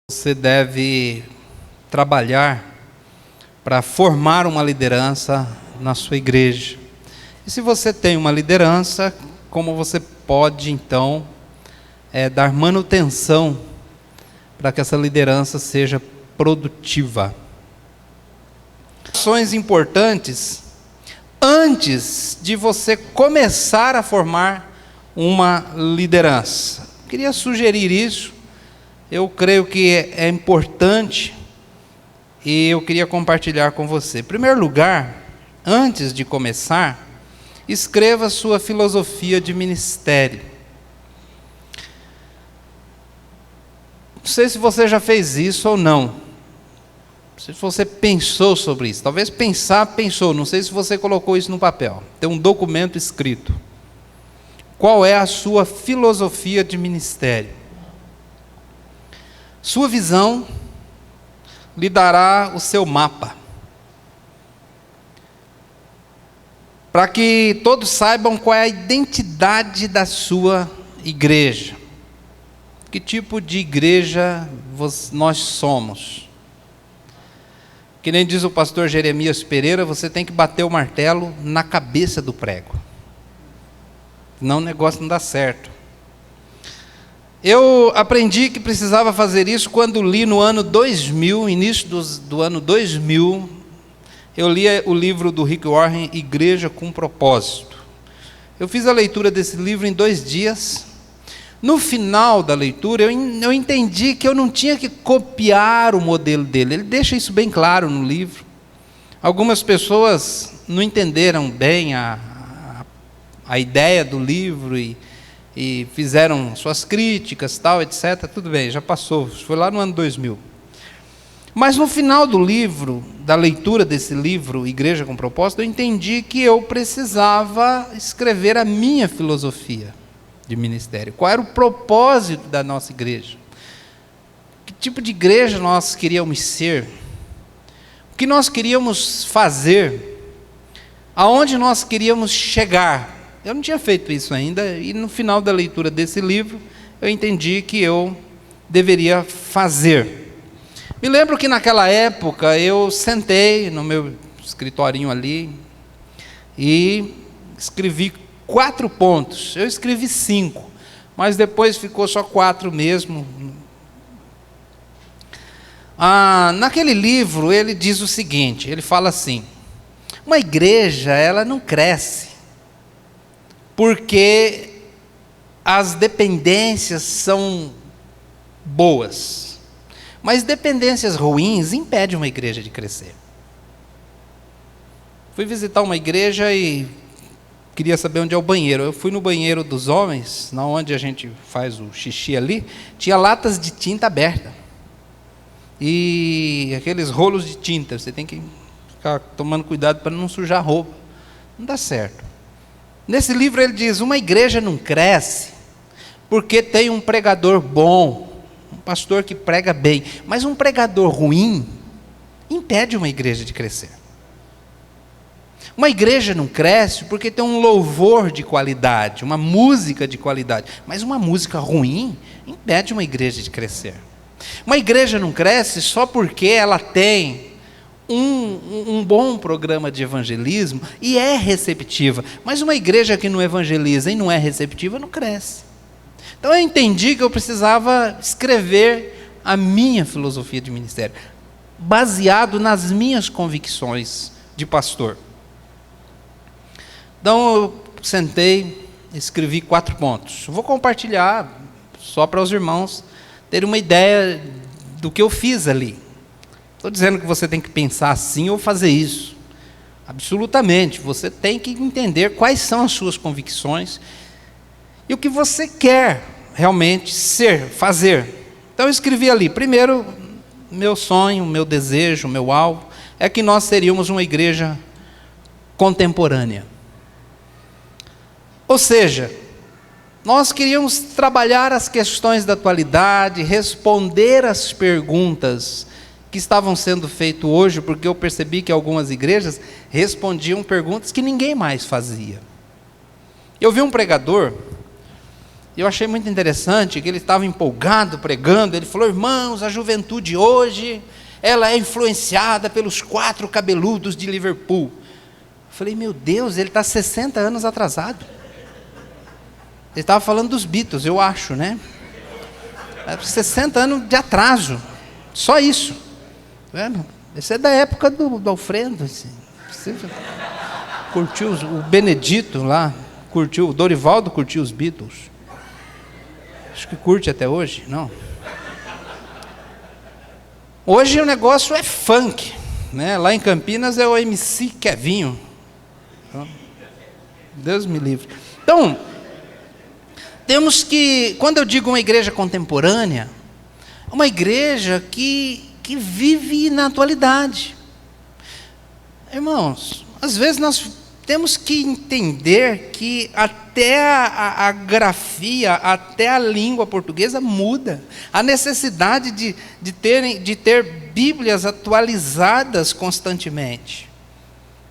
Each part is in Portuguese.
Você deve trabalhar para formar uma liderança na sua igreja. E se você tem uma liderança, como você pode então dar manutenção para que essa liderança seja produtiva? Ações importantes antes de você começar a formar uma liderança. Queria sugerir isso. Eu creio que é importante e eu queria compartilhar com você. Em primeiro lugar, antes de começar, escreva sua filosofia de ministério. Não sei se você já fez isso ou não. Não sei se você pensou sobre isso. Talvez pensou. Não sei se você colocou isso no papel. Tem um documento escrito. Qual é a sua filosofia de ministério? Sua visão lhe dará o seu mapa, para que todos saibam qual é a identidade da sua igreja. Que tipo de igreja nós somos? Que nem diz o pastor Jeremias Pereira, você tem que bater o martelo na cabeça do prego. Senão o negócio não dá certo. Eu aprendi que precisava fazer isso quando li no ano 2000, início do ano 2000, eu li o livro do Rick Warren, Igreja com Propósito. Eu fiz a leitura desse livro em 2 dias. No final da leitura, eu entendi que eu não tinha que copiar o modelo dele. Ele deixa isso bem claro no livro. Algumas pessoas não entenderam bem a ideia do livro e fizeram suas críticas, tal, etc. Tudo bem, já passou, foi lá no ano 2000. Mas no final do livro, da leitura desse livro, Igreja com Propósito, eu entendi que eu precisava escrever a minha filosofia de ministério. Qual era o propósito da nossa igreja? Que tipo de igreja nós queríamos ser? O que nós queríamos fazer? Aonde nós queríamos chegar? Eu não tinha feito isso ainda, e no final da leitura desse livro, eu entendi que eu deveria fazer. Me lembro que naquela época, eu sentei no meu escritorinho ali, e escrevi 4 pontos. Eu escrevi 5, mas depois ficou só 4 mesmo. Naquele livro, ele diz o seguinte, ele fala assim: uma igreja, ela não cresce porque as dependências são boas, mas dependências ruins impedem uma igreja de crescer. Fui visitar uma igreja e queria saber onde é o banheiro. Eu fui no banheiro dos homens, na onde a gente faz o xixi ali, tinha latas de tinta aberta e aqueles rolos de tinta. Você tem que ficar tomando cuidado para não sujar a roupa. Não dá certo. Nesse livro ele diz, uma igreja não cresce porque tem um pregador bom, um pastor que prega bem, mas um pregador ruim impede uma igreja de crescer. Uma igreja não cresce porque tem um louvor de qualidade, uma música de qualidade, mas uma música ruim impede uma igreja de crescer. Uma igreja não cresce só porque ela tem um bom programa de evangelismo e é receptiva, mas uma igreja que não evangeliza e não é receptiva não cresce. Então eu entendi que eu precisava escrever a minha filosofia de ministério, baseado nas minhas convicções de pastor. Então eu sentei, escrevi 4 pontos. Eu vou compartilhar só para os irmãos terem uma ideia do que eu fiz ali. Estou dizendo que você tem que pensar assim ou fazer isso. Absolutamente. Você tem que entender quais são as suas convicções e o que você quer realmente ser, fazer. Então eu escrevi ali, primeiro, meu sonho, meu desejo, meu alvo, é que nós seríamos uma igreja contemporânea. Ou seja, nós queríamos trabalhar as questões da atualidade, responder às perguntas que estavam sendo feitas hoje, porque eu percebi que algumas igrejas respondiam perguntas que ninguém mais fazia. Eu vi um pregador, E eu achei muito interessante que ele estava empolgado pregando. Ele falou: irmãos, a juventude hoje, ela é influenciada pelos 4 cabeludos de Liverpool. Eu falei: meu Deus, ele está 60 anos atrasado. Ele estava falando dos Beatles, eu acho, né? 60 anos de atraso, só isso. Esse é da época do Alfredo. Assim. Você curtiu o Benedito lá, curtiu, o Dorivaldo curtiu os Beatles. Acho que curte até hoje, não? Hoje o negócio é funk, né? Lá em Campinas é o MC Kevinho. Deus me livre. Então, temos que, quando eu digo uma igreja contemporânea, uma igreja que vive na atualidade. Irmãos, às vezes nós temos que entender que até a grafia, até a língua portuguesa muda. A necessidade de ter Bíblias atualizadas constantemente.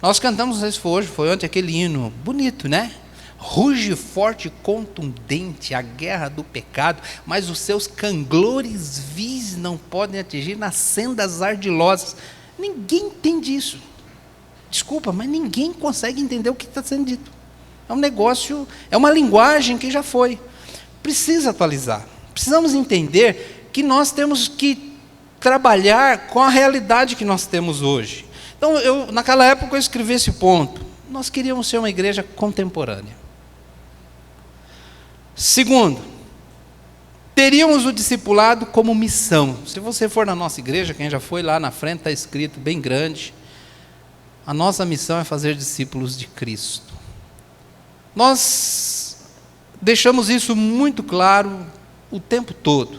Nós cantamos, não sei se foi hoje, foi ontem, aquele hino bonito, né? Ruge forte e contundente a guerra do pecado, mas os seus canglores vis não podem atingir nas sendas ardilosas. Ninguém entende isso. Desculpa, mas ninguém consegue entender o que está sendo dito. É um negócio, é uma linguagem que já foi. Precisa atualizar. Precisamos entender que nós temos que trabalhar com a realidade que nós temos hoje. Então, naquela época eu escrevi esse ponto. Nós queríamos ser uma igreja contemporânea. Segundo, teríamos o discipulado como missão. Se você for na nossa igreja, quem já foi lá na frente, está escrito bem grande, a nossa missão é fazer discípulos de Cristo. Nós deixamos isso muito claro o tempo todo.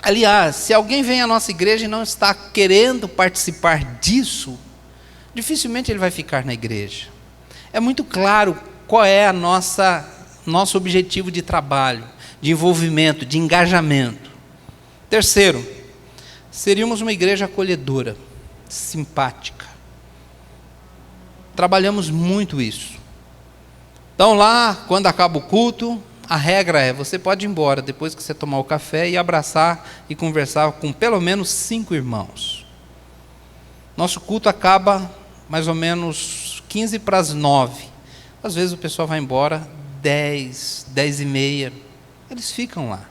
Aliás, se alguém vem à nossa igreja e não está querendo participar disso, dificilmente ele vai ficar na igreja. É muito claro qual é nosso objetivo de trabalho, de envolvimento, de engajamento. Terceiro, seríamos uma igreja acolhedora, simpática. Trabalhamos muito isso. Então lá, quando acaba o culto, a regra é, você pode ir embora depois que você tomar o café e abraçar e conversar com pelo menos 5 irmãos. Nosso culto acaba mais ou menos 15 para as 9. Às vezes o pessoal vai embora 10, 10 e meia. Eles ficam lá.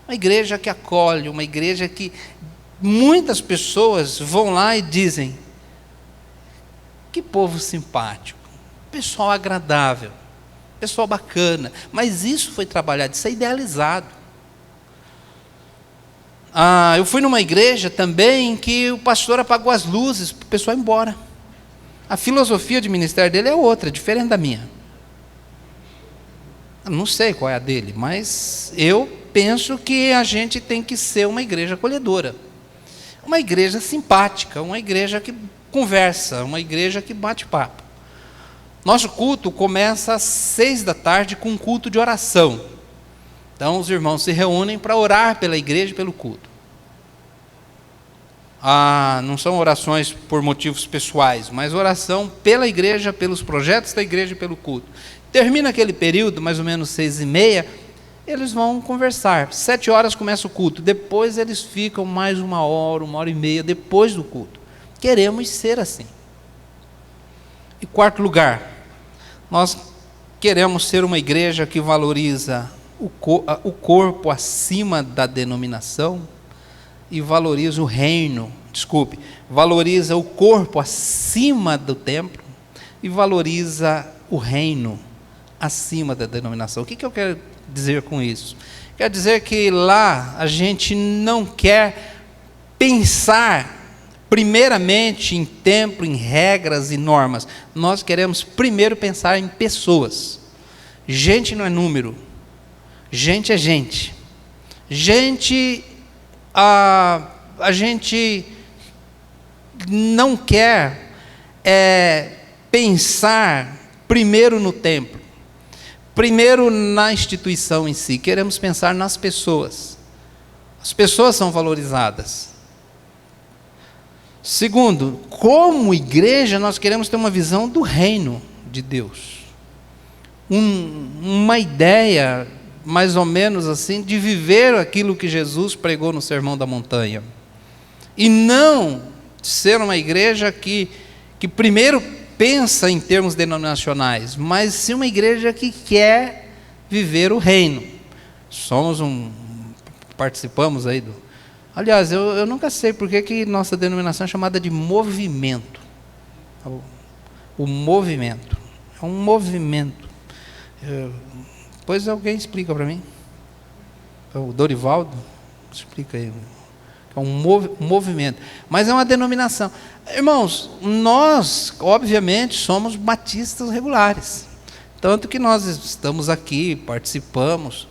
Uma igreja que acolhe, uma igreja que muitas pessoas vão lá e dizem: que povo simpático, pessoal agradável, pessoal bacana. Mas isso foi trabalhado, isso é idealizado. Eu fui numa igreja também em que o pastor apagou as luzes para o pessoal ir embora. A filosofia de ministério dele é outra, diferente da minha. Eu não sei qual é a dele, mas eu penso que a gente tem que ser uma igreja acolhedora. Uma igreja simpática, uma igreja que conversa, uma igreja que bate papo. Nosso culto começa às 6 da tarde com um culto de oração. Então os irmãos se reúnem para orar pela igreja e pelo culto. Não são orações por motivos pessoais, mas oração pela igreja, pelos projetos da igreja e pelo culto. Termina aquele período, mais ou menos 6 e meia, eles vão conversar. 7 horas começa o culto, depois eles ficam mais 1 hora, 1 hora e meia depois do culto. Queremos ser assim. E quarto lugar, nós queremos ser uma igreja que valoriza o corpo acima da denominação e valoriza valoriza o corpo acima do templo e valoriza o reino acima da denominação. O que eu quero dizer com isso? Quer dizer que lá a gente não quer pensar primeiramente em templo, em regras e normas. Nós queremos primeiro pensar em pessoas. Gente não é número. Gente é gente. Gente, a gente não quer pensar primeiro no templo, primeiro na instituição em si. Queremos pensar nas pessoas. As pessoas são valorizadas. Segundo, como igreja, nós queremos ter uma visão do reino de Deus. uma ideia, mais ou menos assim, de viver aquilo que Jesus pregou no Sermão da Montanha. E não ser uma igreja que primeiro pensa em termos denominacionais, mas sim uma igreja que quer viver o reino. Participamos aí do... Aliás, eu nunca sei por que nossa denominação é chamada de movimento. O movimento. É um movimento. Depois alguém explica para mim. O Dorivaldo, explica aí. É um movimento. Mas é uma denominação. Irmãos, nós, obviamente, somos batistas regulares. Tanto que nós estamos aqui, participamos.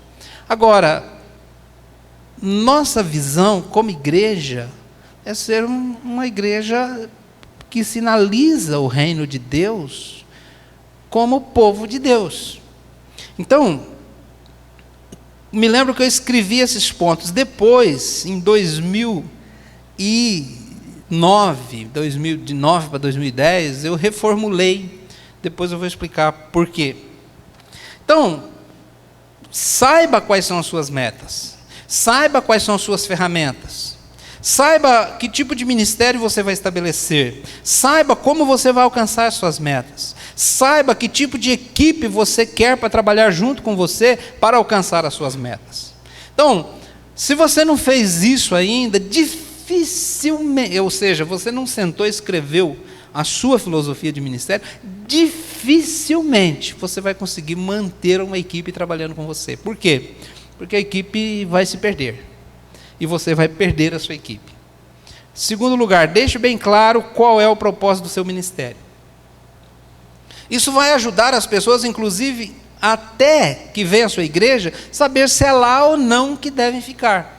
Agora, nossa visão como igreja é ser uma igreja que sinaliza o reino de Deus como povo de Deus. Então, me lembro que eu escrevi esses pontos. Depois, em 2009 para 2010, eu reformulei. Depois eu vou explicar por quê. Então, saiba quais são as suas metas. Saiba quais são as suas ferramentas. Saiba que tipo de ministério você vai estabelecer. Saiba como você vai alcançar as suas metas. Saiba que tipo de equipe você quer para trabalhar junto com você para alcançar as suas metas. Então, se você não fez isso ainda, dificilmente, ou seja, você não sentou e escreveu a sua filosofia de ministério, dificilmente você vai conseguir manter uma equipe trabalhando com você. Por quê? Porque a equipe vai se perder. E você vai perder a sua equipe. Segundo lugar, deixe bem claro qual é o propósito do seu ministério. Isso vai ajudar as pessoas, inclusive, até que venha a sua igreja, saber se é lá ou não que devem ficar.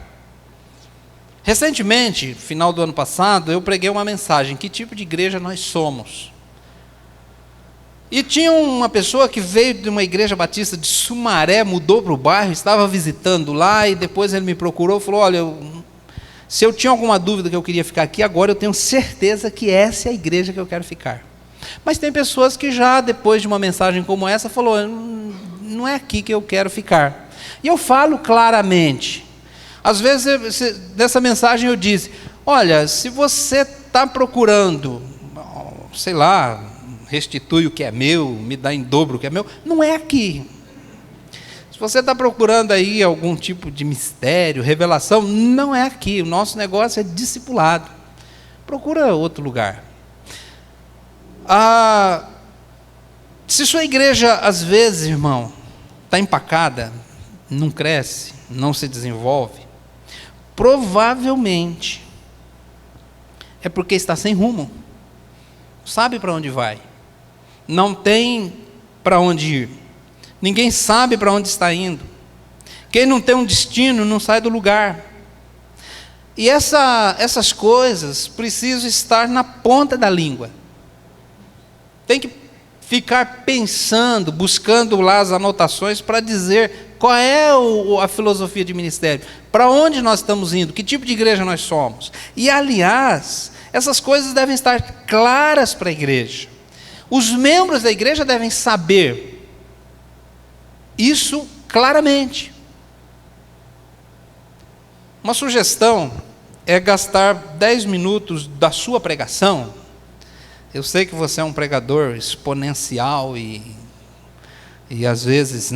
Recentemente, final do ano passado, eu preguei uma mensagem, que tipo de igreja nós somos. E tinha uma pessoa que veio de uma igreja batista de Sumaré, mudou para o bairro, estava visitando lá, e depois ele me procurou e falou, olha, se eu tinha alguma dúvida que eu queria ficar aqui, agora eu tenho certeza que essa é a igreja que eu quero ficar. Mas tem pessoas que já, depois de uma mensagem como essa, falou, não é aqui que eu quero ficar. E eu falo claramente. Às vezes, nessa mensagem eu disse, olha, se você está procurando, sei lá, restitui o que é meu, me dá em dobro o que é meu, não é aqui. Se você está procurando aí algum tipo de mistério, revelação, não é aqui. O nosso negócio é discipulado. Procura outro lugar. Se sua igreja, às vezes, irmão, está empacada, não cresce, não se desenvolve, provavelmente é porque está sem rumo. Sabe para onde vai. Não tem para onde ir. Ninguém sabe para onde está indo. Quem não tem um destino não sai do lugar. E essas coisas precisam estar na ponta da língua. Tem que ficar pensando, buscando lá as anotações para dizer qual é a filosofia de ministério, para onde nós estamos indo, que tipo de igreja nós somos. E, aliás, essas coisas devem estar claras para a igreja. Os membros da igreja devem saber isso claramente. Uma sugestão é gastar 10 minutos da sua pregação. Eu sei que você é um pregador exponencial e às vezes,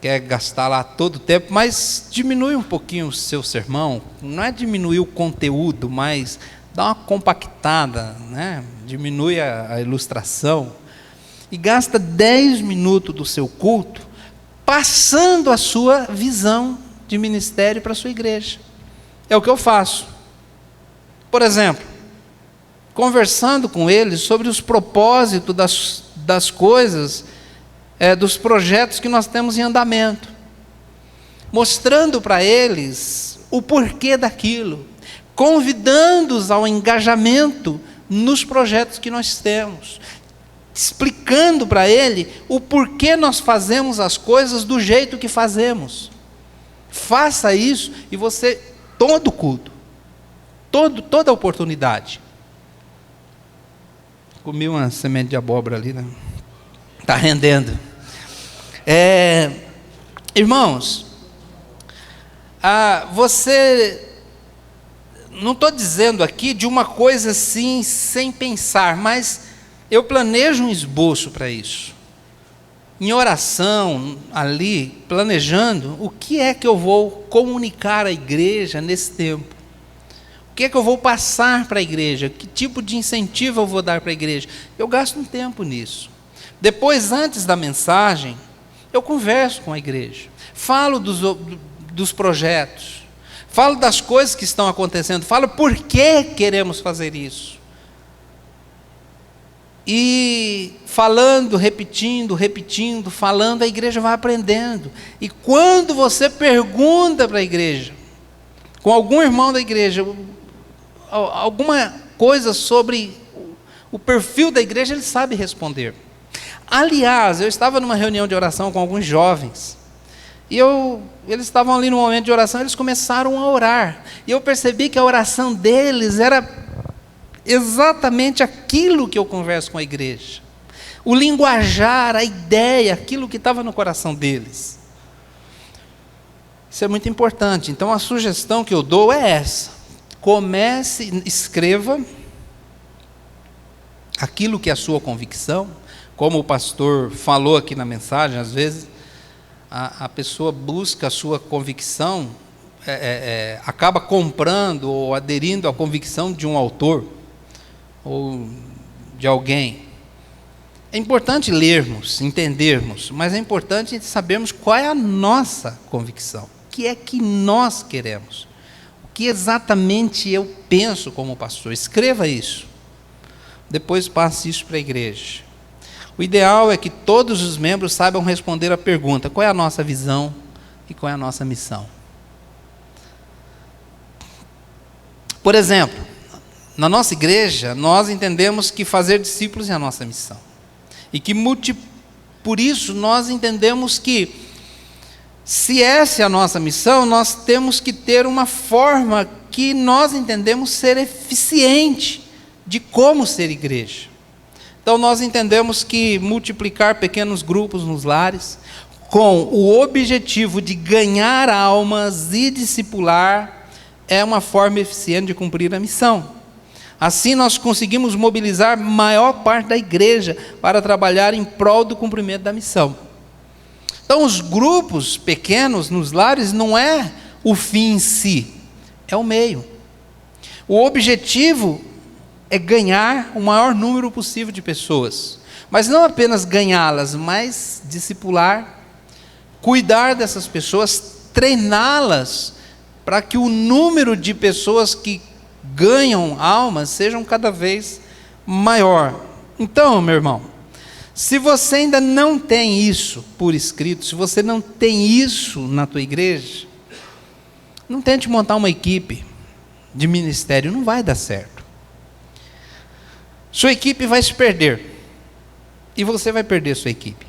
quer gastar lá todo o tempo, mas diminui um pouquinho o seu sermão. Não é diminuir o conteúdo, mas dá uma compactada, diminui a ilustração. E gasta 10 minutos do seu culto passando a sua visão de ministério para a sua igreja. É o que eu faço. Por exemplo, conversando com eles sobre os propósitos das coisas, dos projetos que nós temos em andamento. Mostrando para eles o porquê daquilo. Convidando-os ao engajamento nos projetos que nós temos. Explicando para ele o porquê nós fazemos as coisas do jeito que fazemos. Faça isso e você, todo culto, toda oportunidade. Comi uma semente de abóbora ali, Está rendendo. Irmãos, você... Não estou dizendo aqui de uma coisa assim, sem pensar, mas eu planejo um esboço para isso. Em oração, ali, planejando, o que é que eu vou comunicar à igreja nesse tempo? O que é que eu vou passar para a igreja? Que tipo de incentivo eu vou dar para a igreja? Eu gasto um tempo nisso. Depois, antes da mensagem, eu converso com a igreja. Falo dos projetos. Falo das coisas que estão acontecendo, falo por que queremos fazer isso. E falando, repetindo, falando, a igreja vai aprendendo. E quando você pergunta para a igreja, com algum irmão da igreja, alguma coisa sobre o perfil da igreja, ele sabe responder. Aliás, eu estava numa reunião de oração com alguns jovens, e eles estavam ali no momento de oração, eles começaram a orar. E eu percebi que a oração deles era exatamente aquilo que eu converso com a igreja. O linguajar, a ideia, aquilo que estava no coração deles. Isso é muito importante. Então a sugestão que eu dou é essa. Comece, escreva aquilo que é a sua convicção. Como o pastor falou aqui na mensagem, às vezes a pessoa busca a sua convicção, acaba comprando ou aderindo à convicção de um autor ou de alguém. É importante lermos, entendermos, mas é importante sabermos qual é a nossa convicção, o que é que nós queremos, o que exatamente eu penso como pastor. Escreva isso, depois passe isso para a igreja. O ideal é que todos os membros saibam responder a pergunta: qual é a nossa visão e qual é a nossa missão? Por exemplo, na nossa igreja, nós entendemos que fazer discípulos é a nossa missão. E que por isso nós entendemos que, se essa é a nossa missão, nós temos que ter uma forma que nós entendemos ser eficiente de como ser igreja. Então nós entendemos que multiplicar pequenos grupos nos lares, com o objetivo de ganhar almas e discipular, é uma forma eficiente de cumprir a missão. Assim nós conseguimos mobilizar maior parte da igreja para trabalhar em prol do cumprimento da missão. Então os grupos pequenos nos lares não é o fim em si, é o meio. O objetivo é ganhar o maior número possível de pessoas. Mas não apenas ganhá-las, mas discipular, cuidar dessas pessoas, treiná-las, para que o número de pessoas que ganham almas sejam cada vez maior. Então, meu irmão, se você ainda não tem isso por escrito, se você não tem isso na tua igreja, não tente montar uma equipe de ministério, não vai dar certo. Sua equipe vai se perder. E você vai perder sua equipe.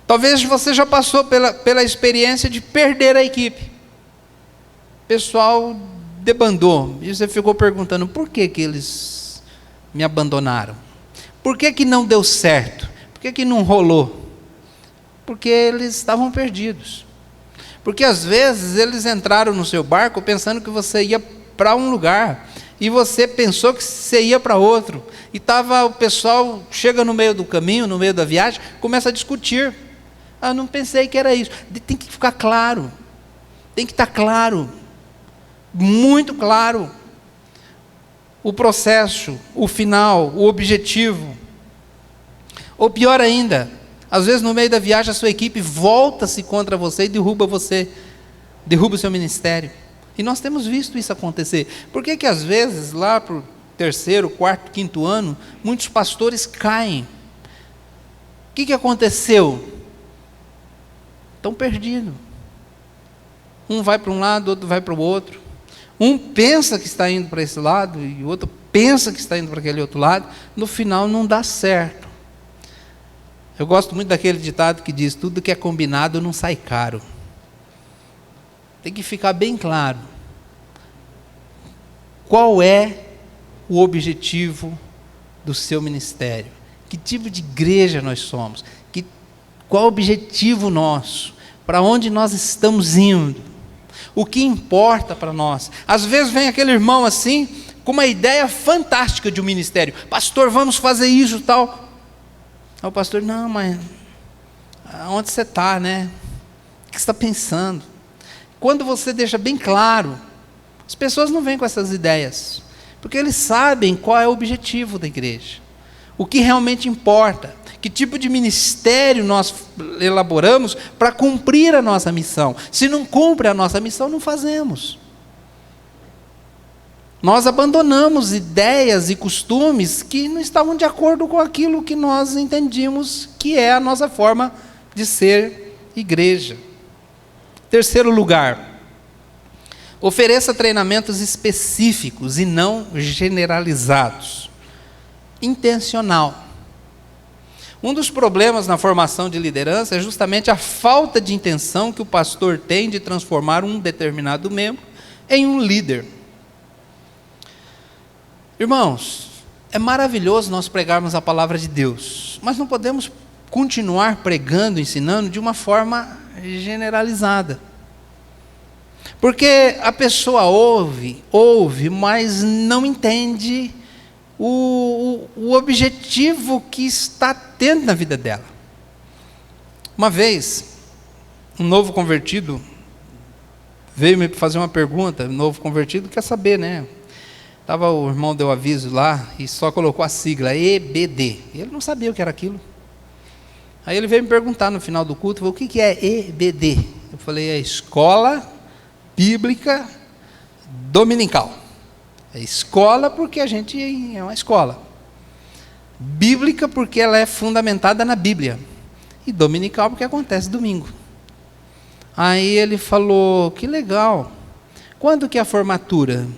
Talvez você já passou pela experiência de perder a equipe. O pessoal debandou. E você ficou perguntando, por que eles me abandonaram? Por que não deu certo? Por que não rolou? Porque eles estavam perdidos. Porque às vezes eles entraram no seu barco pensando que você ia para um lugar, e você pensou que você ia para outro, e o pessoal chega no meio do caminho, no meio da viagem, começa a discutir. Não pensei que era isso. Tem que ficar claro, tem que estar claro, muito claro, o processo, o final, o objetivo. Ou pior ainda, às vezes no meio da viagem a sua equipe volta-se contra você e derruba o seu ministério. E nós temos visto isso acontecer. Por que às vezes, lá para o 3º, 4º, 5º ano, muitos pastores caem? O que aconteceu? Estão perdidos. Um vai para um lado, outro vai para o outro. Um pensa que está indo para esse lado, e o outro pensa que está indo para aquele outro lado. No final não dá certo. Eu gosto muito daquele ditado que diz, tudo que é combinado não sai caro. Tem que ficar bem claro qual é o objetivo do seu ministério, Que tipo de igreja nós somos? Qual o objetivo nosso? Para onde nós estamos indo? O que importa para nós? Às vezes vem aquele irmão assim, com uma ideia fantástica de um ministério. Pastor, vamos fazer isso e tal. Aí o pastor, não, mas onde você está, né? O que você está pensando? Quando você deixa bem claro, as pessoas não vêm com essas ideias, porque eles sabem qual é o objetivo da igreja, o que realmente importa, que tipo de ministério nós elaboramos para cumprir a nossa missão. Se não cumpre a nossa missão, não fazemos. Nós abandonamos ideias e costumes que não estavam de acordo com aquilo que nós entendíamos que é a nossa forma de ser igreja. Terceiro lugar, ofereça treinamentos específicos e não generalizados. Intencional. Um dos problemas na formação de liderança é justamente a falta de intenção que o pastor tem de transformar um determinado membro em um líder. Irmãos, é maravilhoso nós pregarmos a palavra de Deus, mas não podemos continuar pregando, ensinando de uma forma generalizada. Porque a pessoa ouve, mas não entende o objetivo que está tendo na vida dela. Uma vez, um novo convertido veio me fazer uma pergunta. O novo convertido quer saber, né? O irmão deu aviso lá e só colocou a sigla EBD. Ele não sabia o que era aquilo. Aí ele veio me perguntar no final do culto, falou, o que é EBD? Eu falei, é Escola Bíblica Dominical. É escola porque a gente é uma escola. Bíblica porque ela é fundamentada na Bíblia. E dominical porque acontece domingo. Aí ele falou, que legal. Quando que é a formatura?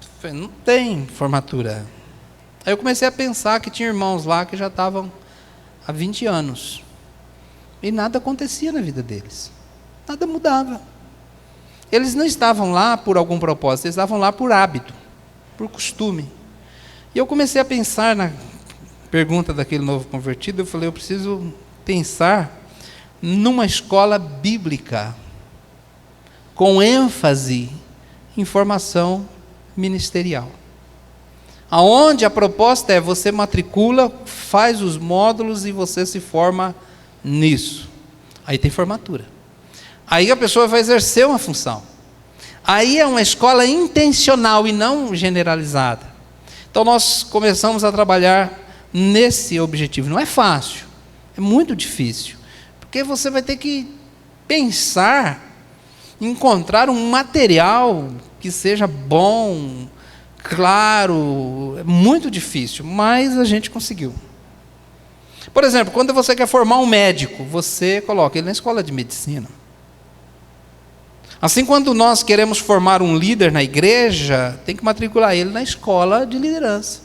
Eu falei, não tem formatura. Aí eu comecei a pensar que tinha irmãos lá que já estavam há 20 anos. E nada acontecia na vida deles. Nada mudava. Eles não estavam lá por algum propósito, eles estavam lá por hábito, por costume. E eu comecei a pensar na pergunta daquele novo convertido, eu falei, eu preciso pensar numa escola bíblica, com ênfase em formação ministerial. Aonde a proposta é, você matricula, faz os módulos e você se forma nisso. Aí tem formatura. Aí a pessoa vai exercer uma função. Aí é uma escola intencional e não generalizada. Então nós começamos a trabalhar nesse objetivo. Não é fácil, é muito difícil. Porque você vai ter que pensar, encontrar um material que seja bom, claro, é muito difícil, mas a gente conseguiu. Por exemplo, quando você quer formar um médico, você coloca ele na escola de medicina. Assim, quando nós queremos formar um líder na igreja, tem que matricular ele na escola de liderança.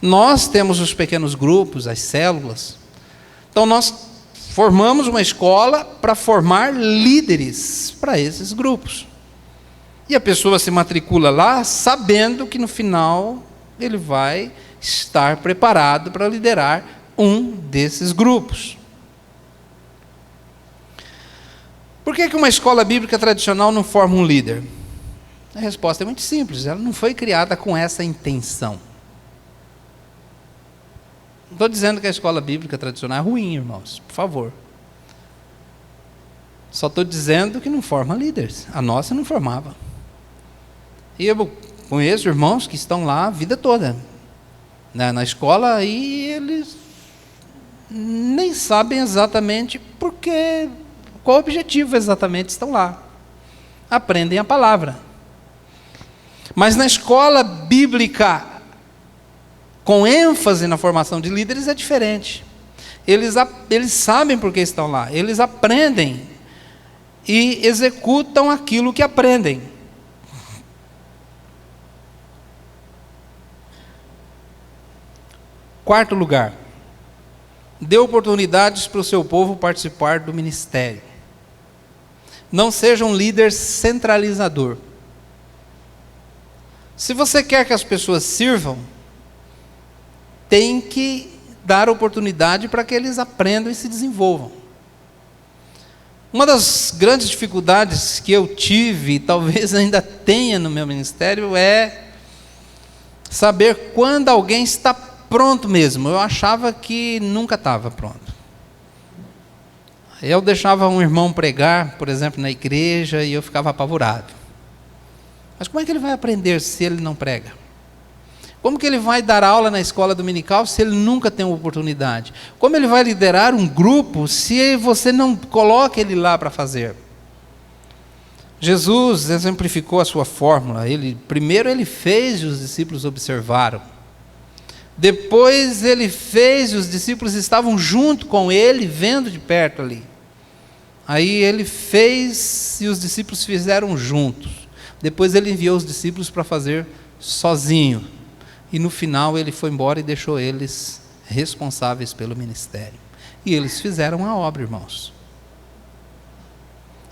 Nós temos os pequenos grupos, as células. Então, nós formamos uma escola para formar líderes para esses grupos. E a pessoa se matricula lá, sabendo que no final ele vai estar preparado para liderar um desses grupos. Por que uma escola bíblica tradicional não forma um líder? A resposta é muito simples, ela não foi criada com essa intenção. Não estou dizendo que a escola bíblica tradicional é ruim, irmãos, por favor. Só estou dizendo que não forma líderes. A nossa não formava. E eu conheço irmãos que estão lá a vida toda, na escola, e eles nem sabem exatamente qual objetivo exatamente estão lá. Aprendem a palavra. Mas na escola bíblica, com ênfase na formação de líderes, é diferente. Eles sabem por que estão lá. Eles aprendem e executam aquilo que aprendem. Quarto lugar, dê oportunidades para o seu povo participar do ministério. Não seja um líder centralizador. Se você quer que as pessoas sirvam, tem que dar oportunidade para que eles aprendam e se desenvolvam. Uma das grandes dificuldades que eu tive, e talvez ainda tenha no meu ministério, é saber quando alguém está pronto mesmo. Eu achava que nunca estava pronto. Eu deixava um irmão pregar, por exemplo, na igreja, e eu ficava apavorado. Mas como é que ele vai aprender se ele não prega? Como que ele vai dar aula na escola dominical se ele nunca tem uma oportunidade? Como ele vai liderar um grupo se você não coloca ele lá para fazer? Jesus exemplificou a sua fórmula. Primeiro ele fez e os discípulos observaram. Depois ele fez e os discípulos estavam junto com ele, vendo de perto ali. Aí ele fez e os discípulos fizeram juntos. Depois ele enviou os discípulos para fazer sozinho. E no final ele foi embora e deixou eles responsáveis pelo ministério. E eles fizeram a obra, irmãos.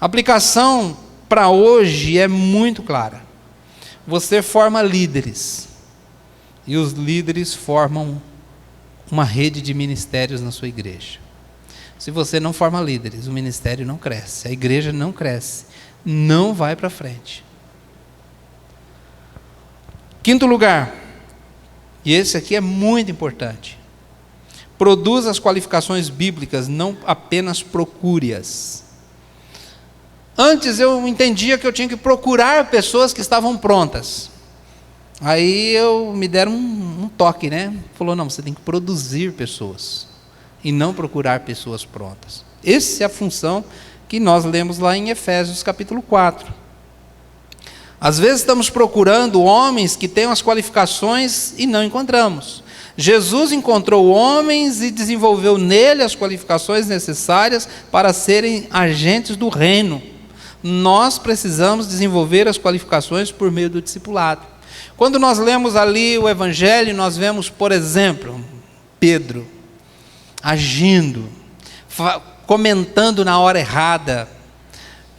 A aplicação para hoje é muito clara. Você forma líderes. E os líderes formam uma rede de ministérios na sua igreja. Se você não forma líderes, o ministério não cresce, a igreja não cresce, não vai para frente. Quinto lugar, e esse aqui é muito importante: produza as qualificações bíblicas, não apenas procure-as. Antes eu entendia que eu tinha que procurar pessoas que estavam prontas. Aí me deram um toque, né? Falou, não, você tem que produzir pessoas e não procurar pessoas prontas. Essa é a função que nós lemos lá em Efésios capítulo 4. Às vezes estamos procurando homens que tenham as qualificações e não encontramos. Jesus encontrou homens e desenvolveu nele as qualificações necessárias para serem agentes do reino. Nós precisamos desenvolver as qualificações por meio do discipulado. Quando nós lemos ali o Evangelho, nós vemos, por exemplo, Pedro agindo, comentando na hora errada,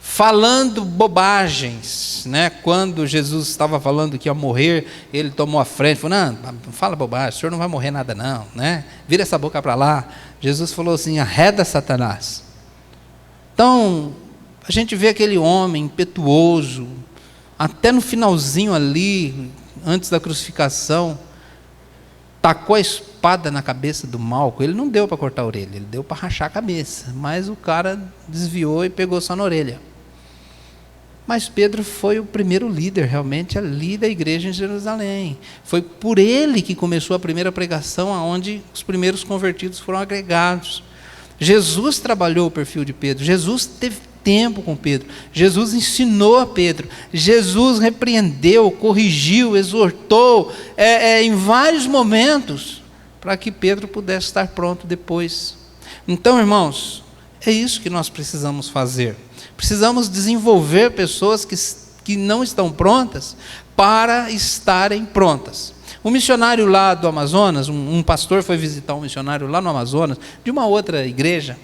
falando bobagens, né? Quando Jesus estava falando que ia morrer, ele tomou a frente, falou, não fala bobagem, o senhor não vai morrer nada não, né? Vira essa boca para lá. Jesus falou assim, arreda Satanás. Então, a gente vê aquele homem impetuoso, até no finalzinho ali, antes da crucificação, tacou a espada na cabeça do Malco. Ele não deu para cortar a orelha, ele deu para rachar a cabeça, mas o cara desviou e pegou só na orelha. Mas Pedro foi o primeiro líder realmente ali da igreja em Jerusalém. Foi por ele que começou a primeira pregação, onde os primeiros convertidos foram agregados. Jesus trabalhou o perfil de Pedro, Jesus teve tempo com Pedro, Jesus ensinou a Pedro, Jesus repreendeu, corrigiu, exortou, em vários momentos, para que Pedro pudesse estar pronto depois. Então, irmãos, é isso que nós precisamos fazer. Precisamos desenvolver pessoas que não estão prontas para estarem prontas. Um missionário lá do Amazonas, um pastor foi visitar um missionário lá no Amazonas, de uma outra igreja,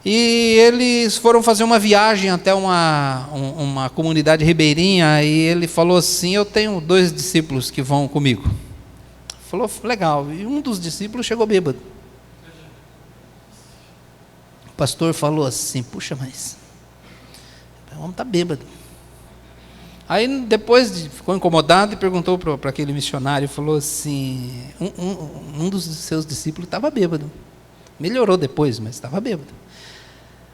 e eles foram fazer uma viagem até uma comunidade ribeirinha, e ele falou assim, eu tenho 2 discípulos que vão comigo. Falou, legal, e um dos discípulos chegou bêbado. O pastor falou assim, puxa, mas o homem está bêbado. Aí depois ficou incomodado e perguntou para aquele missionário, falou assim, um dos seus discípulos estava bêbado. Melhorou depois, mas estava bêbado.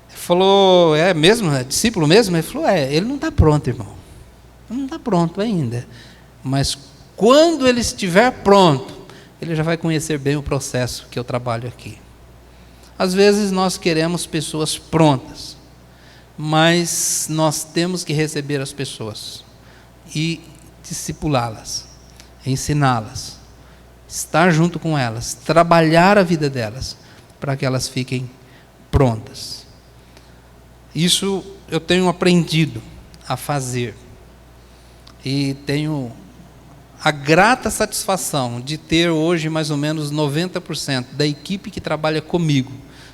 Ele falou, é mesmo? É discípulo mesmo? Ele falou, ele não está pronto, irmão. Ele não está pronto ainda. Mas quando ele estiver pronto, ele já vai conhecer bem o processo que eu trabalho aqui. Às vezes nós queremos pessoas prontas, mas nós temos que receber as pessoas e discipulá-las, ensiná-las, estar junto com elas, trabalhar a vida delas, para que elas fiquem prontas. Isso eu tenho aprendido a fazer, e tenho a grata satisfação de ter hoje mais ou menos 90% da equipe que trabalha comigo.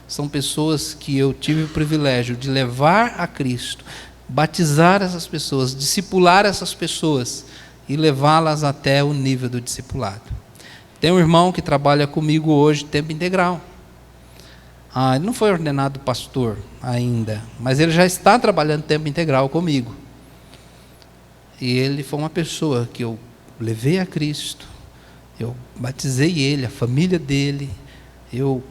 São pessoas que eu tive o privilégio de levar a Cristo, batizar essas pessoas, discipular essas pessoas e levá-las até o nível do discipulado. Tem um irmão que trabalha comigo hoje, tempo integral. Ele não foi ordenado pastor ainda, mas ele já está trabalhando tempo integral comigo. E ele foi uma pessoa que eu levei a Cristo, eu batizei ele, a família dele, eu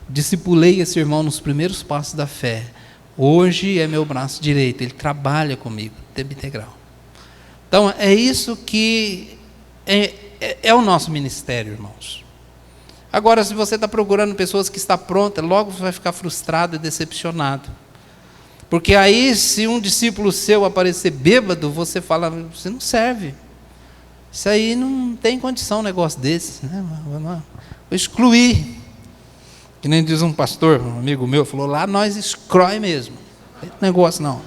discipulei esse irmão nos primeiros passos da fé. Hoje é meu braço direito, ele trabalha comigo, tempo integral. Então, é isso que é o nosso ministério, irmãos. Agora, se você está procurando pessoas que estão prontas, logo você vai ficar frustrado e decepcionado. Porque aí, se um discípulo seu aparecer bêbado, você fala, você não serve. Isso aí não tem condição, um negócio desse. Né? Vou excluir. Que nem diz um pastor, um amigo meu, falou, lá nós exclui mesmo. Não tem negócio não.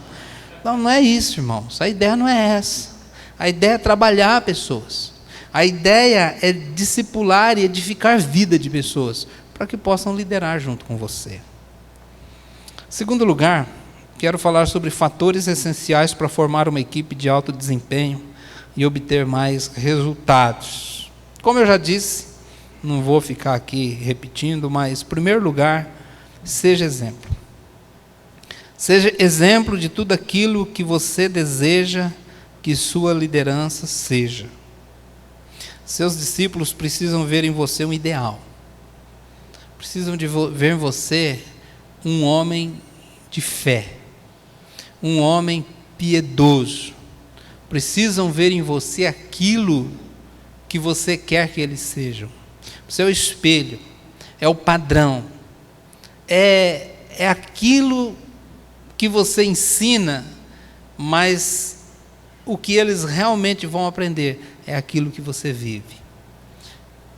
Não, não é isso, irmãos. A ideia não é essa. A ideia é trabalhar pessoas. A ideia é discipular e edificar a vida de pessoas, para que possam liderar junto com você. Segundo lugar, quero falar sobre fatores essenciais para formar uma equipe de alto desempenho e obter mais resultados. Como eu já disse, não vou ficar aqui repetindo, mas, em primeiro lugar, seja exemplo. Seja exemplo de tudo aquilo que você deseja que sua liderança seja. Seus discípulos precisam ver em você um ideal. Precisam de ver em você um homem de fé. Um homem piedoso. Precisam ver em você aquilo que você quer que eles sejam. O seu espelho, é o padrão. É aquilo que você ensina, mas o que eles realmente vão aprender é aquilo que você vive.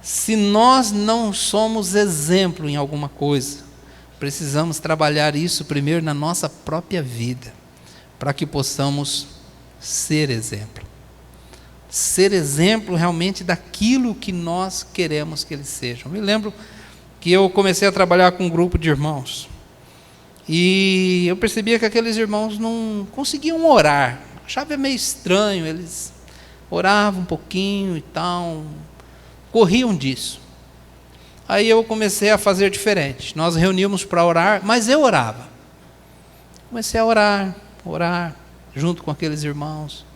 Se nós não somos exemplo em alguma coisa, precisamos trabalhar isso primeiro na nossa própria vida, para que possamos ser exemplo. Ser exemplo realmente daquilo que nós queremos que eles sejam. Eu me lembro que eu comecei a trabalhar com um grupo de irmãos, e eu percebia que aqueles irmãos não conseguiam orar. Achava meio estranho, eles oravam um pouquinho e tal, corriam disso. Aí eu comecei a fazer diferente. Nós reuníamos para orar, mas eu orava. Comecei a orar, junto com aqueles irmãos.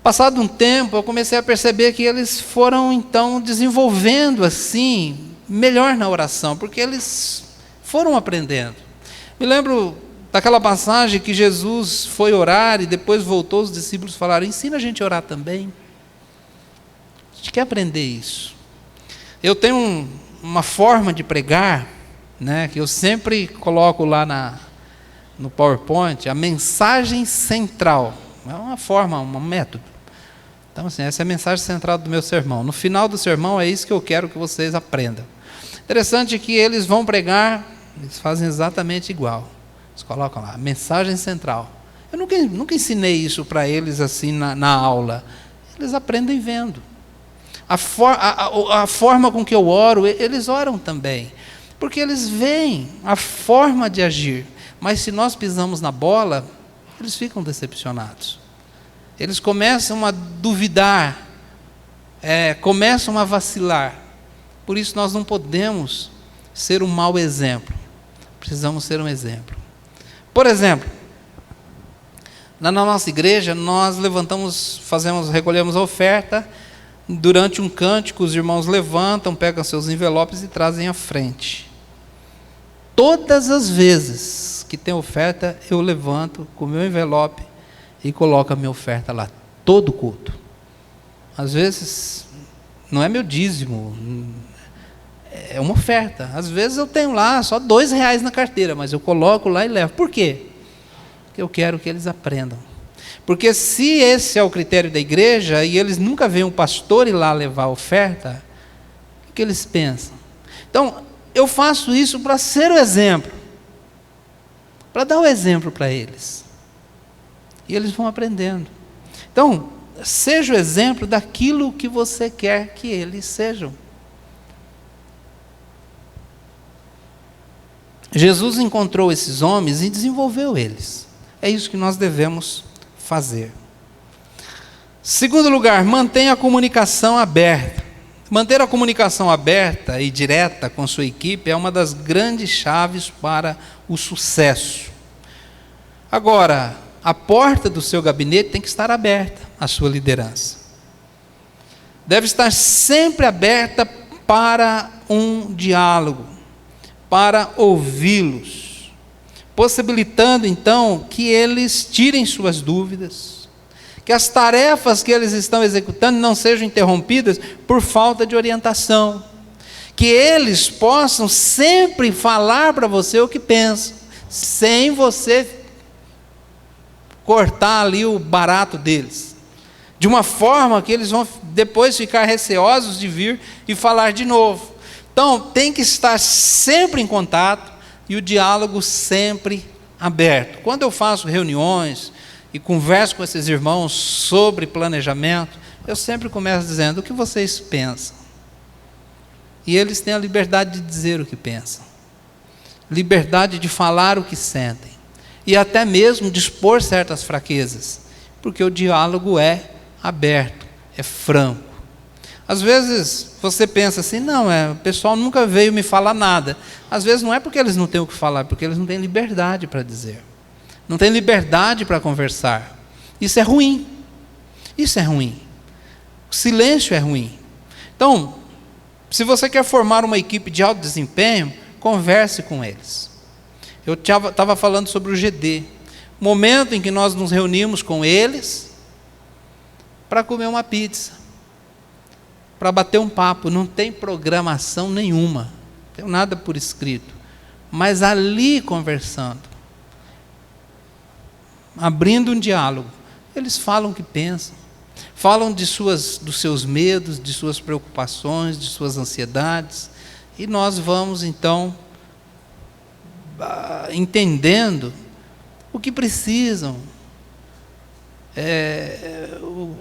Passado um tempo, eu comecei a perceber que eles foram, então, desenvolvendo, assim, melhor na oração, porque eles foram aprendendo. Me lembro daquela passagem que Jesus foi orar e depois voltou, os discípulos falaram, ensina a gente a orar também. A gente quer aprender isso. Eu tenho uma forma de pregar, né, que eu sempre coloco lá no PowerPoint, a mensagem central. É uma forma, um método. Então, assim, essa é a mensagem central do meu sermão. No final do sermão é isso que eu quero que vocês aprendam. Interessante que eles vão pregar, eles fazem exatamente igual. Eles colocam lá, mensagem central. Eu nunca ensinei isso para eles assim na aula. Eles aprendem vendo. A forma com que eu oro, eles oram também. Porque eles veem a forma de agir. Mas se nós pisamos na bola, eles ficam decepcionados. Eles começam a duvidar, começam a vacilar. Por isso nós não podemos ser um mau exemplo. Precisamos ser um exemplo. Por exemplo, na nossa igreja, nós recolhemos a oferta. Durante um cântico, os irmãos levantam, pegam seus envelopes e trazem à frente. Todas as vezes que tem oferta, eu levanto com o meu envelope e coloco a minha oferta lá, todo culto. Às vezes, não é meu dízimo, é uma oferta. Às vezes eu tenho lá só R$2 na carteira, mas eu coloco lá e levo. Por quê? Porque eu quero que eles aprendam. Porque se esse é o critério da igreja, e eles nunca veem um pastor ir lá levar a oferta, o que eles pensam? Então, eu faço isso para ser o exemplo, para dar o exemplo para eles. E eles vão aprendendo. Então, seja o exemplo daquilo que você quer que eles sejam. Jesus encontrou esses homens e desenvolveu eles. É isso que nós devemos fazer. Segundo lugar, mantenha a comunicação aberta. Manter a comunicação aberta e direta com sua equipe é uma das grandes chaves para o sucesso. Agora, a porta do seu gabinete tem que estar aberta à sua liderança. Deve estar sempre aberta para um diálogo, para ouvi-los, possibilitando então que eles tirem suas dúvidas, que as tarefas que eles estão executando não sejam interrompidas por falta de orientação, que eles possam sempre falar para você o que pensam, sem você cortar ali o barato deles, de uma forma que eles vão depois ficar receosos de vir e falar de novo. Então, tem que estar sempre em contato e o diálogo sempre aberto. Quando eu faço reuniões e converso com esses irmãos sobre planejamento, eu sempre começo dizendo: o que vocês pensam? E eles têm a liberdade de dizer o que pensam, liberdade de falar o que sentem, e até mesmo de expor certas fraquezas, porque o diálogo é aberto, é franco. Às vezes você pensa assim: não, o pessoal nunca veio me falar nada. Às vezes não é porque eles não têm o que falar, porque eles não têm liberdade para dizer, não têm liberdade para conversar. Isso é ruim, isso é ruim. O silêncio é ruim. Então, se você quer formar uma equipe de alto desempenho, converse com eles. Eu estava falando sobre o GD, momento em que nós nos reunimos com eles para comer uma pizza, para bater um papo. Não tem programação nenhuma, não tem nada por escrito, mas ali conversando, abrindo um diálogo, eles falam o que pensam, falam dos seus medos, de suas preocupações, de suas ansiedades, e nós vamos então entendendo o que precisam,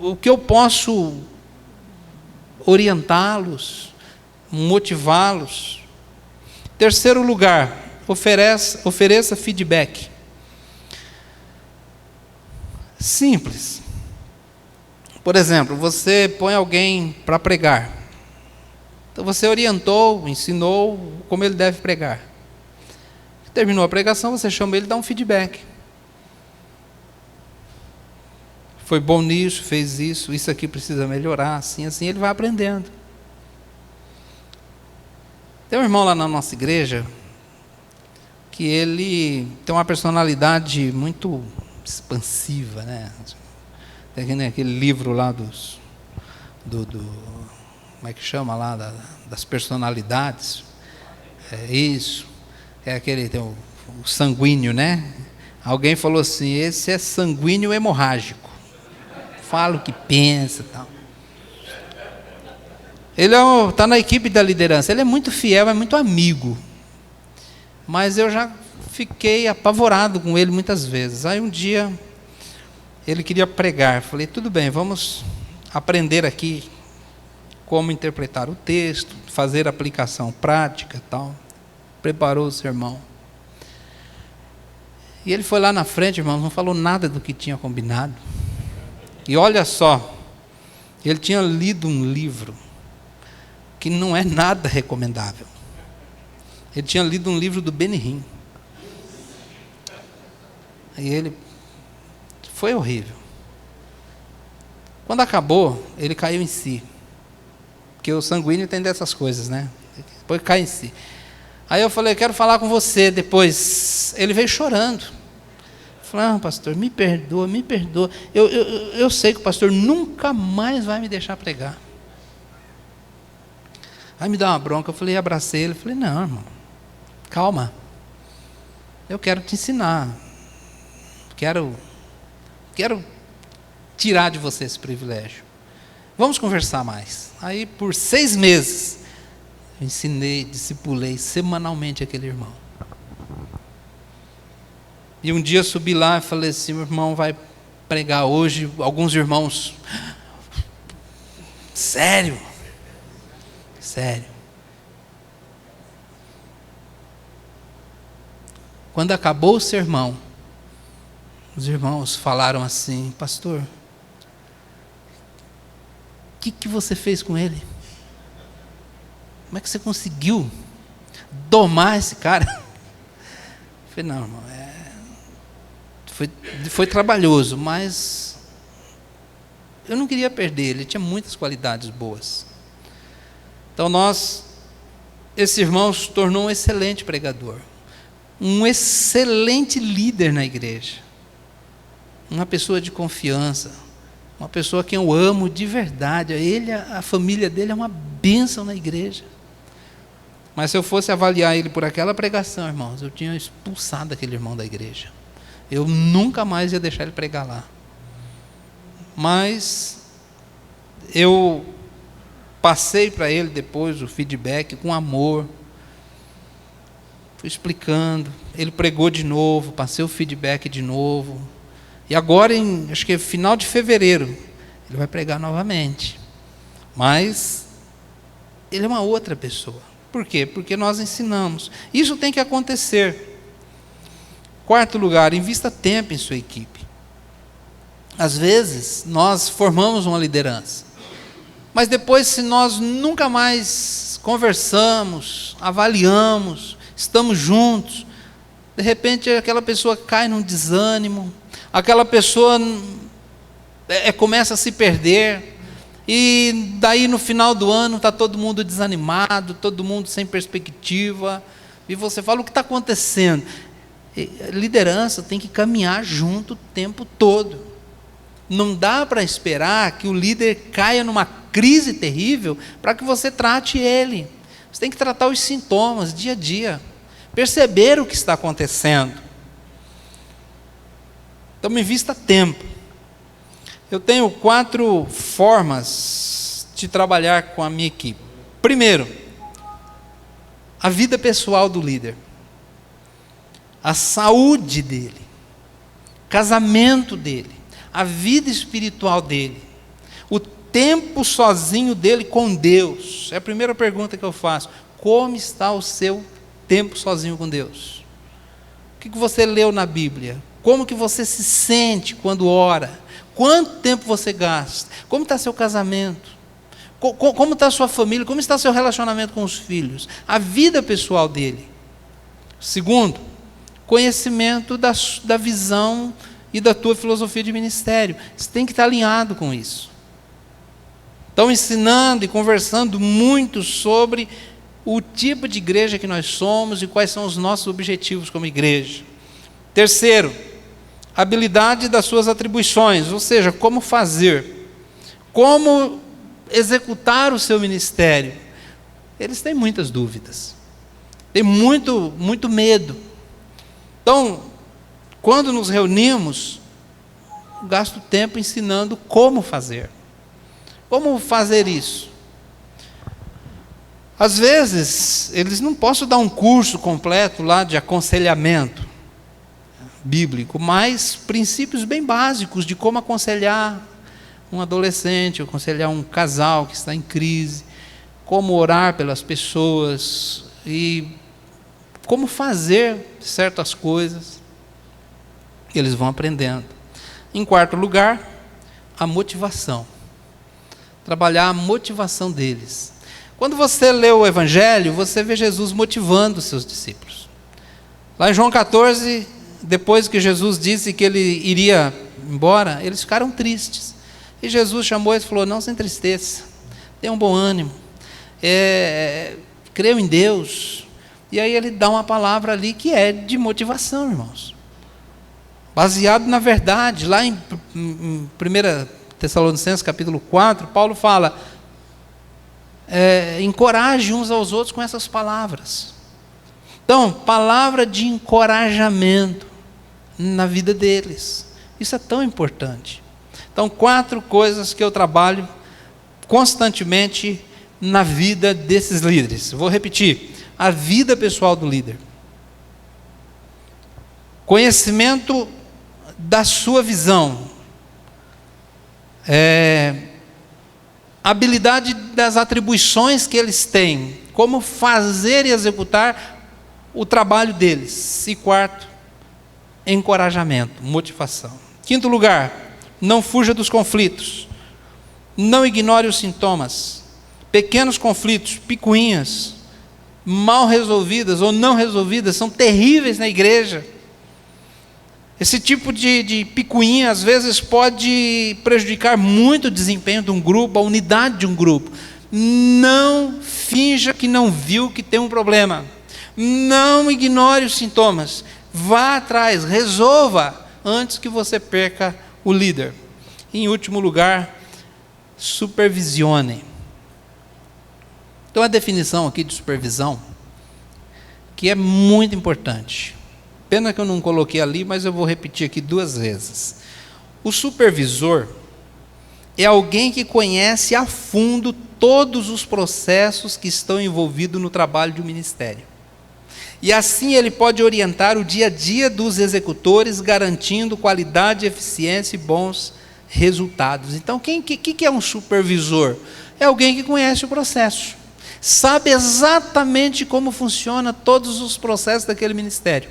o que eu posso orientá-los, motivá-los. Terceiro lugar, ofereça feedback. Simples. Por exemplo, você põe alguém para pregar. Então você orientou, ensinou como ele deve pregar. Terminou a pregação, você chama ele e dá um feedback. Foi bom nisso, fez isso, isso aqui precisa melhorar, assim, assim, ele vai aprendendo. Tem um irmão lá na nossa igreja que ele tem uma personalidade muito expansiva, né? Tem aquele livro lá como é que chama lá, das personalidades. É isso. É aquele, tem o sanguíneo, né? Alguém falou assim: esse é sanguíneo hemorrágico. Fala o que pensa e tal. Ele está na equipe da liderança. Ele é muito fiel, é muito amigo. Mas eu já fiquei apavorado com ele muitas vezes. Aí um dia ele queria pregar. Falei: tudo bem, vamos aprender aqui como interpretar o texto, fazer aplicação prática e tal. Preparou o sermão. E ele foi lá na frente, irmãos, não falou nada do que tinha combinado. E olha só, ele tinha lido um livro que não é nada recomendável. Ele tinha lido um livro do Benihim. Aí ele... foi horrível. Quando acabou, ele caiu em si. Porque o sanguíneo tem dessas coisas, né? Depois cai em si. Aí eu falei: quero falar com você depois. Ele veio chorando. Falei: pastor, me perdoa, me perdoa. Eu sei que o pastor nunca mais vai me deixar pregar. Aí me dá uma bronca. Eu falei, abracei ele. Falei: não, irmão, calma. Eu quero te ensinar. Quero tirar de você esse privilégio. Vamos conversar mais. Aí por 6 meses, eu ensinei, discipulei semanalmente aquele irmão. E um dia subi lá e falei assim: meu irmão vai pregar hoje. Alguns irmãos: sério? Sério. Quando acabou o sermão, os irmãos falaram assim: pastor, que você fez com ele? Como é que você conseguiu domar esse cara? Eu falei, não, irmão, foi trabalhoso, mas eu não queria perder ele, tinha muitas qualidades boas. Então esse irmão se tornou um excelente pregador, um excelente líder na igreja, uma pessoa de confiança, uma pessoa que eu amo de verdade. A família dele é uma bênção na igreja. Mas se eu fosse avaliar ele por aquela pregação, irmãos, eu tinha expulsado aquele irmão da igreja. Eu nunca mais ia deixar ele pregar lá. Mas eu passei para ele depois o feedback com amor. Fui explicando. Ele pregou de novo, passei o feedback de novo. E agora, acho que final de fevereiro, ele vai pregar novamente. Mas ele é uma outra pessoa. Por quê? Porque nós ensinamos. Isso tem que acontecer. Quarto lugar, invista tempo em sua equipe. Às vezes, nós formamos uma liderança. Mas depois, se nós nunca mais conversamos, avaliamos, estamos juntos, de repente aquela pessoa cai num desânimo, aquela pessoa começa a se perder, e daí no final do ano está todo mundo desanimado, todo mundo sem perspectiva, e você fala, o que está acontecendo? Liderança tem que caminhar junto o tempo todo. Não dá para esperar que o líder caia numa crise terrível para que você trate ele. Você tem que tratar os sintomas dia a dia, perceber o que está acontecendo. Então, invista tempo. Eu tenho 4 formas de trabalhar com a minha equipe. Primeiro, a vida pessoal do líder, a saúde dele, casamento dele, a vida espiritual dele, o tempo sozinho dele com Deus. É a primeira pergunta que eu faço. Como está o seu tempo sozinho com Deus? O que você leu na Bíblia? Como que você se sente quando ora? Quanto tempo você gasta? Como está seu casamento? Como está a sua família? Como está seu relacionamento com os filhos? A vida pessoal dele. Segundo, conhecimento da visão e da tua filosofia de ministério. Você tem que estar alinhado com isso. Estão ensinando e conversando muito sobre o tipo de igreja que nós somos e quais são os nossos objetivos como igreja. Terceiro, habilidade das suas atribuições, ou seja, como fazer, como executar o seu ministério. Eles têm muitas dúvidas, têm muito medo. Então, quando nos reunimos, gasto tempo ensinando como fazer. Como fazer isso? Às vezes, eles não possam dar um curso completo lá de aconselhamento bíblico, mas princípios bem básicos de como aconselhar um adolescente, aconselhar um casal que está em crise, como orar pelas pessoas e como fazer certas coisas. Eles vão aprendendo. Em quarto lugar, a motivação. Trabalhar a motivação deles. Quando você lê o Evangelho, você vê Jesus motivando os seus discípulos. Lá em João 14, depois que Jesus disse que ele iria embora, eles ficaram tristes. E Jesus chamou eles e falou, não se entristeça, tenha um bom ânimo, creio em Deus. E aí ele dá uma palavra ali que é de motivação, irmãos. Baseado na verdade. Lá em 1 Tessalonicenses capítulo 4, Paulo fala, encoraje uns aos outros com essas palavras. Então, palavra de encorajamento na vida deles. Isso é tão importante. Então, 4 coisas que eu trabalho constantemente na vida desses líderes. Vou repetir. A vida pessoal do líder. Conhecimento da sua visão. Habilidade das atribuições que eles têm. Como fazer e executar o trabalho deles. E quarto, encorajamento, motivação. Quinto lugar, não fuja dos conflitos. Não ignore os sintomas. Pequenos conflitos, picuinhas, mal resolvidas ou não resolvidas, são terríveis na igreja. Esse tipo de picuinha, às vezes, pode prejudicar muito o desempenho de um grupo, a unidade de um grupo. Não finja que não viu que tem um problema. Não ignore os sintomas. Vá atrás, resolva, antes que você perca o líder. Em último lugar, supervisione. Então, a definição aqui de supervisão, que é muito importante. Pena que eu não coloquei ali, mas eu vou repetir aqui 2 vezes. O supervisor é alguém que conhece a fundo todos os processos que estão envolvidos no trabalho de um ministério. E assim ele pode orientar o dia a dia dos executores, garantindo qualidade, eficiência e bons resultados. Então, que é um supervisor? É alguém que conhece o processo, sabe exatamente como funciona todos os processos daquele ministério.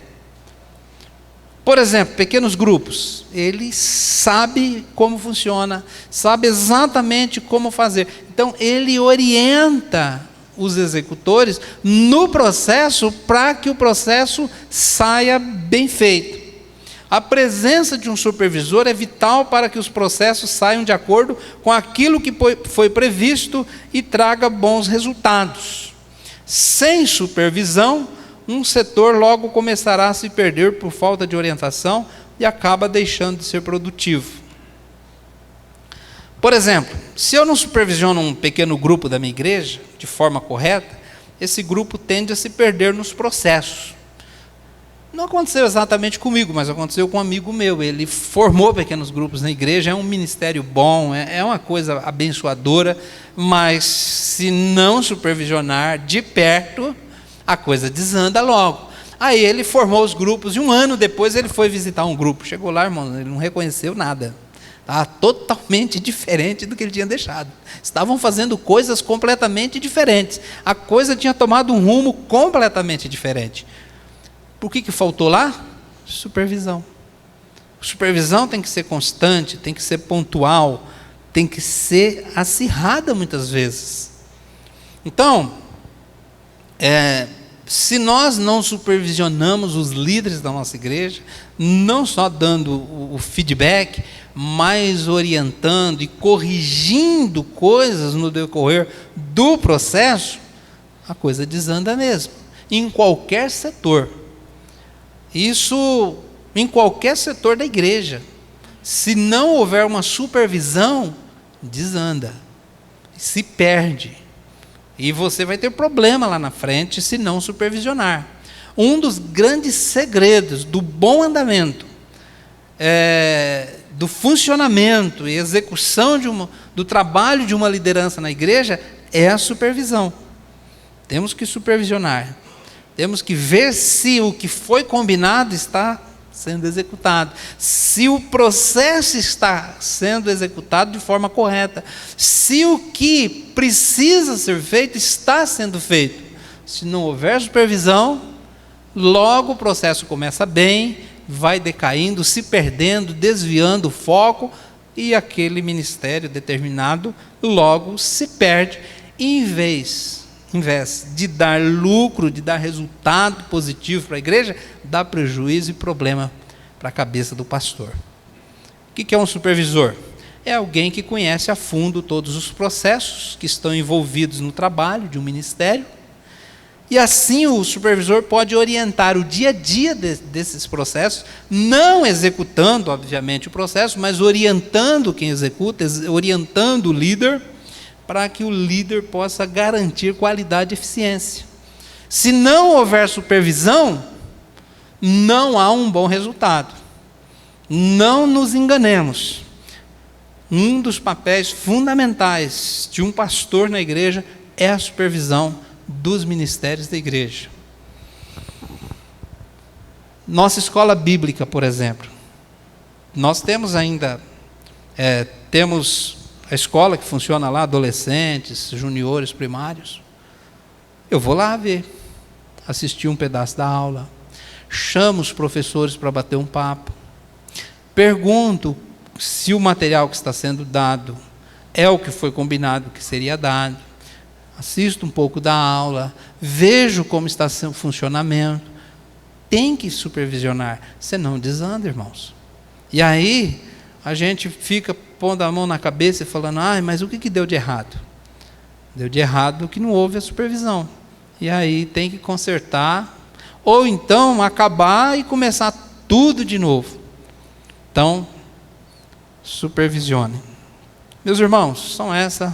Por exemplo, pequenos grupos, ele sabe como funciona, sabe exatamente como fazer. Então, ele orienta os executores no processo para que o processo saia bem feito. A presença de um supervisor é vital para que os processos saiam de acordo com aquilo que foi previsto e traga bons resultados. Sem supervisão, um setor logo começará a se perder por falta de orientação e acaba deixando de ser produtivo. Por exemplo, se eu não supervisiono um pequeno grupo da minha igreja de forma correta, esse grupo tende a se perder nos processos. Não aconteceu exatamente comigo, mas aconteceu com um amigo meu. Ele formou pequenos grupos na igreja, é um ministério bom, é uma coisa abençoadora, mas se não supervisionar de perto, a coisa desanda logo. Aí ele formou os grupos e 1 ano depois ele foi visitar um grupo. Chegou lá, irmão, ele não reconheceu nada. Estava totalmente diferente do que ele tinha deixado. Estavam fazendo coisas completamente diferentes. A coisa tinha tomado um rumo completamente diferente. Por que faltou lá? Supervisão. Supervisão tem que ser constante, tem que ser pontual, tem que ser acirrada muitas vezes. Então, se nós não supervisionamos os líderes da nossa igreja, não só dando o feedback, mas orientando e corrigindo coisas no decorrer do processo, a coisa desanda mesmo, em qualquer setor. Isso em qualquer setor da igreja. Se não houver uma supervisão, desanda, se perde. E você vai ter problema lá na frente se não supervisionar. Um dos grandes segredos do bom andamento, do funcionamento e execução do trabalho de uma liderança na igreja, é a supervisão. Temos que supervisionar. Temos que ver se o que foi combinado está sendo executado, se o processo está sendo executado de forma correta, se o que precisa ser feito está sendo feito. Se não houver supervisão, logo o processo começa bem, vai decaindo, se perdendo, desviando o foco, e aquele ministério determinado logo se perde, e em vez de dar lucro, de dar resultado positivo para a igreja, dá prejuízo e problema para a cabeça do pastor. O que é um supervisor? É alguém que conhece a fundo todos os processos que estão envolvidos no trabalho de um ministério, e assim o supervisor pode orientar o dia a dia desses processos, não executando, obviamente, o processo, mas orientando quem executa, orientando o líder, para que o líder possa garantir qualidade e eficiência. Se não houver supervisão, não há um bom resultado. Não nos enganemos. Um dos papéis fundamentais de um pastor na igreja é a supervisão dos ministérios da igreja. Nossa escola bíblica, por exemplo, nós temos ainda, temos a escola que funciona lá, adolescentes, juniores, primários. Eu vou lá ver, assistir um pedaço da aula, chamo os professores para bater um papo, pergunto se o material que está sendo dado é o que foi combinado que seria dado, assisto um pouco da aula, vejo como está o funcionamento, tem que supervisionar, senão desanda, irmãos. E aí, a gente fica pondo a mão na cabeça e falando, mas o que deu de errado? Deu de errado que não houve a supervisão. E aí tem que consertar, ou então acabar e começar tudo de novo. Então, supervisione. Meus irmãos, são essas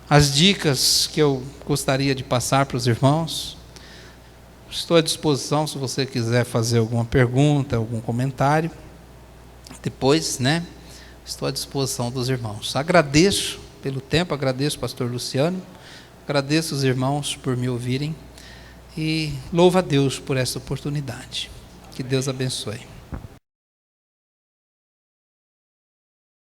as dicas que eu gostaria de passar para os irmãos. Estou à disposição se você quiser fazer alguma pergunta, algum comentário. Depois, estou à disposição dos irmãos. Agradeço pelo tempo, agradeço o pastor Luciano, agradeço os irmãos por me ouvirem e louvo a Deus por essa oportunidade. Que Deus abençoe.